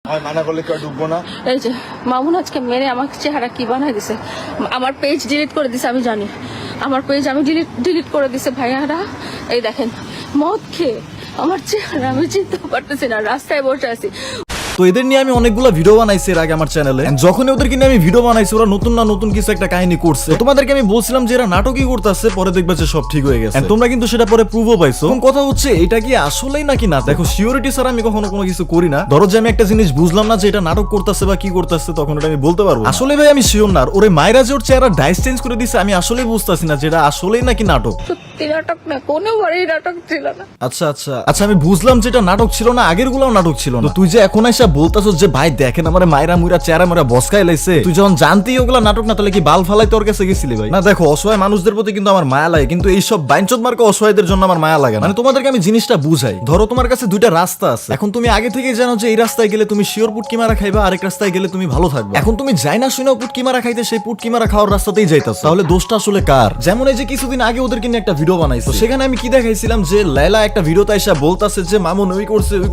হয় মানা করলে কেউ ঢুকবো না। এই যে মামুন আজকে মেরে আমার চেহারা কি বানায় দিছে, আমার পেজ ডিলিট করে দিছে, আমি জানি আমার পেজ আমি ডিলিট করে দিছে ভাইয়ারা। এই দেখেন মদ খেয়ে আমার চেহারা আমি চিনতে পারতেছি না, রাস্তায় বসে আছি। তো এদের নিয়ে আমি অনেকগুলো ভিডিও বানাইছি এর আগে আমার চ্যানেলে। যখন ওদেরকে নিয়ে আমি ভিডিও বানাইছি ওরা নতুন না নতুন কিছু একটা কাহিনী করছে। তোমাদেরকে আমি বলছিলাম যে এরা নাটকই করতেছে, পরে দেখবে যে সব ঠিক হয়ে গেছে। তোমরা কিন্তু সেটা পরে প্রুভও পাইছো। কথা হচ্ছে এটা কি আসলেই নাকি না। দেখো সিওরিটি ছাড়া আমি কখনো কোনো কিছু করি না। ধরো যে আমি একটা জিনিস বুঝলাম না যে এটা নাটক করতেছে বা কি করতেছে, তখন এটা আমি বলতে পারবো আসলে ভাই আমি শিওর না। ওরে মাইরা যে ওর চেহারা ডাইস চেঞ্জ করে দিছে, আমি আসলেই বুঝতেছি না যে এটা আসলেই নাকি নাটক। সত্যি নাটক না, কোনোবারই নাটক ছিল না। আচ্ছা আচ্ছা আচ্ছা, আমি বুঝলাম যে এটা নাটক ছিল না, আগের গুলাও নাটক ছিল না। তুই যে এখন এসে বলতাছস যে ভাই দেখেন আমার মায়েরা মুইরা চেহারা মুরা বসকাই লাইছে, তুই যখন জানতি ওগুলা নাটক না, তাহলে কি বাল ফালাই তোর কাছে গেছিলি ভাই? না দেখো, অসহায় মানুষদের প্রতি কিন্তু আমার মায়া লাগে, কিন্তু এইসব বাইনচোদ মার্কা অসহায়দের জন্য আমার মায়া লাগে না। মানে তোমাদেরকে আমি জিনিসটা বুঝাই। ধরো তোমার কাছে দুইটা রাস্তা আছে, এখন তুমি আগে থেকেই জানো যে এই রাস্তায় গেলে তুমি শিওর পুটকি মারা খাইবা, আরেক রাস্তায় গেলে তুমি ভালো থাকবে। এখন তুমি যাই না শুনেও পুটকি মারা খাইতে সেই পুটকি মারা খাওয়ার রাস্তাতেই যাইতাছো, তাহলে দোষটা আসলে কার? যেমন এই যে কিছুদিন আগে ওদেরকে নিয়ে একটা ভিডিও বানাইছো, সেখানে আমি কি দেখাইছিলাম যে লায়লা একটা ভিডিওতে এসে বলতাছে যে মামুন ওই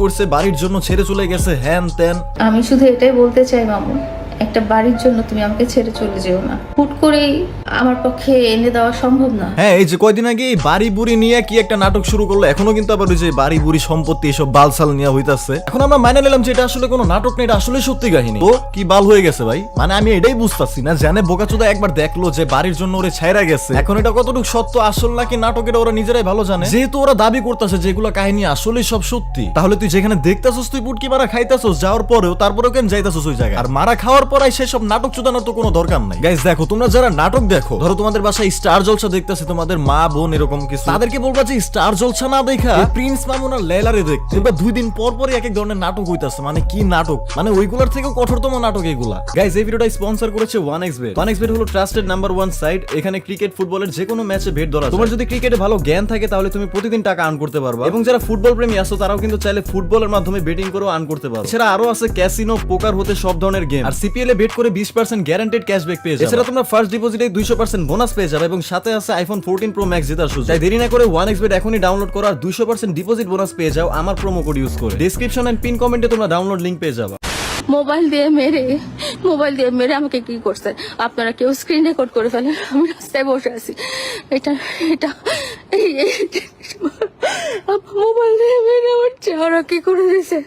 করছে বাড়ির জন্য ছেড়ে চলে গেছে হ্যান ত্যান। আমি শুধু এটাই বলতে চাই মামুন, একটা বাড়ির জন্য তুমি আমাকে ছেড়ে চলে যেও না। হুট করেই আমার পক্ষে এনে দেওয়া সম্ভব না। হ্যাঁ, এই যে কয়দিন আগে এই বাড়ি বুড়ি নিয়ে কি একটা নাটক শুরু করলো, এখনো কিন্তু আবার ওই যে বাড়ি বুড়ি সম্পত্তি এসব বালসাল নিয়ে হইতাছে। এখন আমরা মাইনে নিলাম যে এটা আসলে কোনো নাটক না, এটা আসলে সত্যি কাহিনী। তো কি বাল হয়ে গেছে ভাই? মানে আমি এটাই বুঝতাছি না, জানে বোকাচোদা একবার দেখলো যে বাড়ির জন্য ওরে ছাইরা গেছে, এখন এটা কতটুকু সত্য আসল নাকি নাটক এটা ওরা নিজেরাই ভালো জানে। যেহেতু ওরা দাবি করতেছে যে এগুলো কাহিনী আসলে সব সত্যি, তাহলে তুই যেখানে দেখতাছস তুই পুটকি মারা খাইতাছস, যাওয়ার পরেও তারপরেও কেন যাইতাছস ওই জায়গায়? আর মারা খাওয়ার পর সেসব নাটক চুদানোর তো কোনো দরকার নাই। গাইস দেখো, তোমরা যারা নাটক দেখো, ধরো তোমাদের বাসায় স্টার জলসা দেখতেছে তোমাদের মা বোন এরকম কিছু, তাদেরকে বলবা যে স্টার জলসা না দেখা প্রিন্স মামুন আর লেলারে দেখতে। এবার 2 দিন পর পরই এক এক ধরনের নাটক হইতাছে। মানে কি নাটক, মানে ওইগুলোর থেকেও কঠোরতম নাটক এগুলা। গাইস এই ভিডিওটা স্পন্সর করেছে 1xBet। 1xBet হলো ট্রাস্টেড নাম্বার 1 সাইট। এখানে ক্রিকেট ফুটবলের যে কোনো ম্যাচে বেট ধরা যায়। তোমার যদি ক্রিকেটে ভালো জ্ঞান থাকে তাহলে তুমি প্রতিদিন টাকা আর্ন করতে পারবা, এবং যারা ফুটবল প্রেমী আছো তারাও কিন্তু চাইলে ফুটবলের মাধ্যমে বেটিং করেও আর্ন করতে পারো। এছাড়া আরো আছে ক্যাসিনো, পোকার হতে সব ধরনের গেম। আর সিপিএল এ বেট করে 20% গ্যারান্টেড ক্যাশব্যাক পেয়ে যাবে। এছাড়া তোমরা ফার্স্ট ডিপোজিটে 200% বোনাস পেয়ে যাবে, এবং সাথে আছে আইফোন 14 প্রো ম্যাক্স জেতার সুযোগ। তাই দেরি না করে 1xBet এখনই ডাউনলোড করো আর 200% ডিপোজিট বোনাস পেয়ে যাও আমার প্রোমো কোড ইউজ করে। ডেসক্রিপশন এন্ড পিন কমেন্টে তোমরা ডাউনলোড লিংক পেয়ে যাবে। মোবাইল দিয়ে মেরে আমাকে কি করছে আপনারা কেউ স্ক্রিন রেকর্ড করে ফেলেন, আমি রাস্তায় বসে আছি। এটা এটা মোবাইল দিয়ে মেরে আমার চেহারা কি করে দিছে,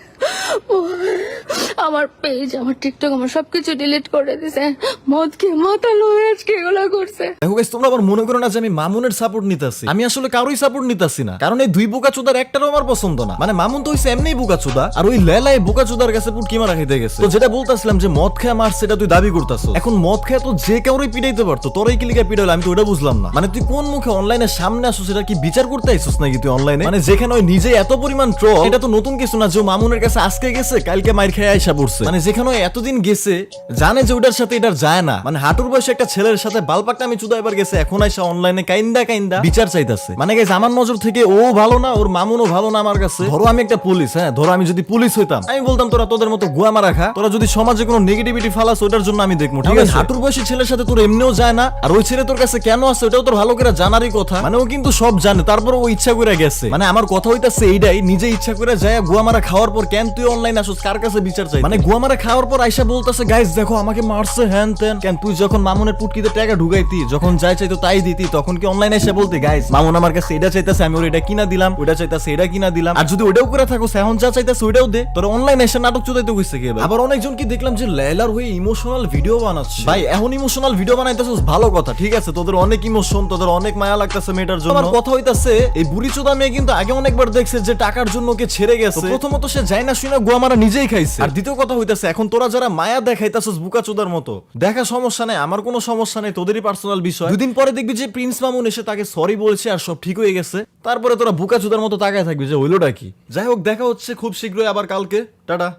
আমার পেজ আমার টিকটক আমার সবকিছু ডিলিট করে দিছে। মদ খেয়ে মাথা লয়ে আজকে এগুলো করছে। দেখো গাইস, তোমরা আবার মনে করো না যে আমি মামুনের সাপোর্ট নিতেছি। আমি আসলে কারোই সাপোর্ট নিতেছি না, কারণ এই দুই বোকাচোদার একটারও আমার পছন্দ না। মানে মামুন তো হইছে এমনিই বোকাচোদা, আর ওই লেলা এই বোকাচোদার কাছে পুটকি মারা খাইতে গেছে। তো যেটা বলতাছিলাম যে মদ খেয়ে মার, সেটা তুই দাবি করতাছস। এখন মদ খেয়ে তো যে কাউরই পিটাইতে পারতো, তোরই কি লিগা পিটাইলো আমি তো ওটা বুঝলাম না। মানে তুই কোন মুখে অনলাইনের সামনে আসছিস, সেটা কি বিচার করতে আইছস নাকি তুই অনলাইনে? মানে যেখানে ওই নিজে এত পরিমাণ ট্রল, এটা তো নতুন কিছু না যে মামুনের কাছে আজকে গেছে কালকে মাইর খেয়ে আইসা পড়ছে। মানে যেখানে এতদিন গেছে জানে যে ওটার সাথে এটার যায় না। মানে হাঁটুর বয়সে একটা ছেলের সাথে বালপাকটা আমি চুদাইবার গেছে, এখন আইসা অনলাইনে কাইন্দা বিচার চাইতাছে। মানে গাইস আমার নজর থেকে ও ভালো না, ওর মামুনও ভালো না আমার কাছে। ধরো আমি একটা পুলিশ, হ্যাঁ ধরো আমি যদি পুলিশ হইতাম, আমি বলতাম তোরা তোদের মতো গুয়া মারা খা, তোরা যদি সমাজে কোনো নেগেটিভিটি ফালাস ওটার জন্য আমি দেখবো, ঠিক আছে? হাঁটুর বয়সী ছেলের সাথে তোর এমনিও যায় না, আর ওই ছেলে তোর কাছে কেন আছে ওটাও তোর ভালো করে জানারই কথা। মানে ও কিন্তু সব জানে, তারপর ও ইচ্ছা করে গেছে। মানে আমার কথা হইতাছে এইটাই, নিজে ইচ্ছা করে যায় গুয়া মারা খাওয়ার পর কেন তুই অনলাইন আসোস, কার কাছে বিচার চাই? মানে গুয়া মারা খাওয়ার পর আইসা বলতেছে গাইস দেখো আমাকে মারছে হ্যান ত্যান। কেন তুই যখন মামুনের পুটকিতে টাকা ঢুকাইতি, যখন যাই চাইতো তাই দিতি, তখন কি অনলাইনে এসে বলতে গাইস মামুন আমার কাছে এটা চাইতেছে আমি ওর এটা কিনা দিলাম, ওটা চাইতেছে এটা কিনা দিলাম? আর যদি ওটাও করে থাকো এখন যা চাইতেছে ওটাও দে, তোর অনলাইনে এসে নাটক চুদাইতে কইছে কি? আবার অনেকজন কি দেখলাম যে লেলার হয়ে ইমোশনাল ভিডিও বানাচ্ছে। ভাই এখন ইমোশনাল ভিডিও বানাইতেছস ভালো কথা, ঠিক আছে, তোদের অনেক ইমোশন, তোদের অনেক মায়া লাগতেছে মেয়েটার জন্য। আমার কথা হইতাছে এই বুড়ি চোদা মেয়ে কিন্তু আগে অনেকবার দেখছে যে টাকার জন্য কে ছেড়ে গেছে। প্রথমত সে যায় না শুনে গোয়া মারা নিজেই খাইছে, আর দ্বিতীয় কথা হইতাছে এখন তোরা যারা মায়া দেখাইতাছস বুকা চোদার মতো, দেখা সমস্যা নাই, আমার কোনো সমস্যা নাই, তোদেরই পার্সোনাল বিষয়। 2 দিন পরে দেখবি যে প্রিন্স মামুন এসে তাকে সরি বলছে আর সব ঠিক হয়ে গেছে, তারপরে তোরা বুকা চোদার মতো তাকায় থাকবি যে হইলোটা কি। যাই হোক, দেখা হচ্ছে খুব শীঘ্রই আবার কালকে। টাটা।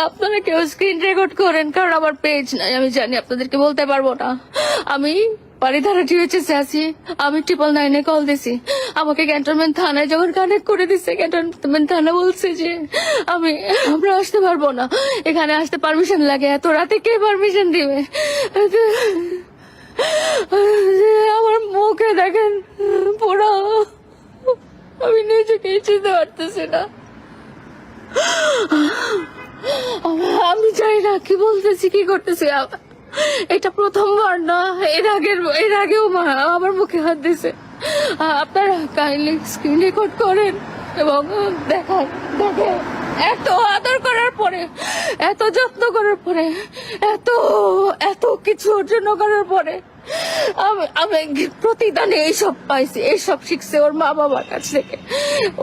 আপনারা কেউ স্ক্রিন রেকর্ড করেন, কারণ আমার পেজ নাই, আমি জানি আপনাদেরকে বলতে পারবো না। আমি বাড়িধারা টিউএচএসে আছি, আমি 999 কল দিছি, আমাকে ক্যান্টনমেন্ট থানায় যখন কানেক্ট করে দিচ্ছে, ক্যান্টনমেন্ট থানা বলছে যে আমরা আসতে পারবো না, এখানে আসতে পারমিশন লাগে, এত রাতে কে পারমিশন দিবে? আমার মুখে দেখেন পুরো, আমি নিজেকে চিনতে পারতেছি না। আমি জানি না কি বলতেছি, কি করতেছি। এটা প্রথমবার না, এর আগেও আমার মুখে হাত দিছে। আপনারা কাইন্ডলি স্ক্রিন রেকর্ড করেন এবং দেখেন এত আদর করার পরে, এত যত্ন করার পরে, এত এত কিছু অর্জন করার পরে আমি প্রতিদানে এইসব পাইছি, এইসব শিখছে ওর মা বাবার কাছ থেকে।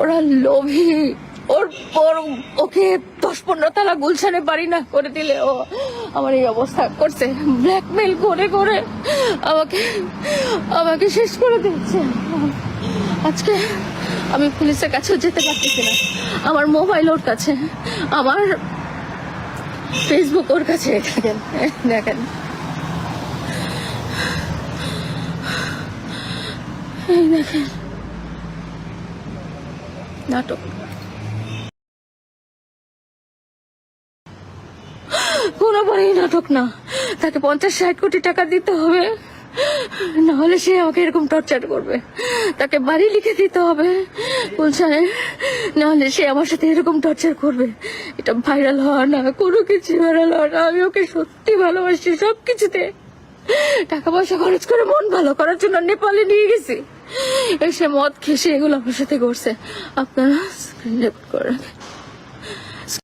ওরা লোভী, ওকে 10-15 তালা গুলশানে বাড়ি না করে দিলে ও আমার এই অবস্থা করছে, ব্ল্যাকমেল করে করে আমাকে শেষ করে দিচ্ছে। আজকে আমি পুলিশের কাছেও যেতে পারতেছি না, আমার মোবাইল ওর কাছে, আমার ফেসবুক ওর কাছে। দেখেন এই দেখেন নাটক, কোনোবারই নাটক না। তাকে 50-60 কোটি টাকা দিতে হবে, নাহলে সে আমাকে এরকম টর্চার করবে। তাকে বাড়ি লিখে দিতে হবে গুলশানে, নাহলে সে আমার সাথে এরকম টর্চার করবে। এটা ভাইরাল হওয়া না, কোনো কিছু ভাইরাল হওয়া না। আমি ওকে সত্যি ভালোবাসি, সবকিছুতে টাকা পয়সা খরচ করে মন ভালো করার জন্য নেপালে নিয়ে গেছি, এসে মদ খেসে এগুলো আমার সাথে করছে। আপনারা স্ক্রিন রেকর্ড করে রাখেন।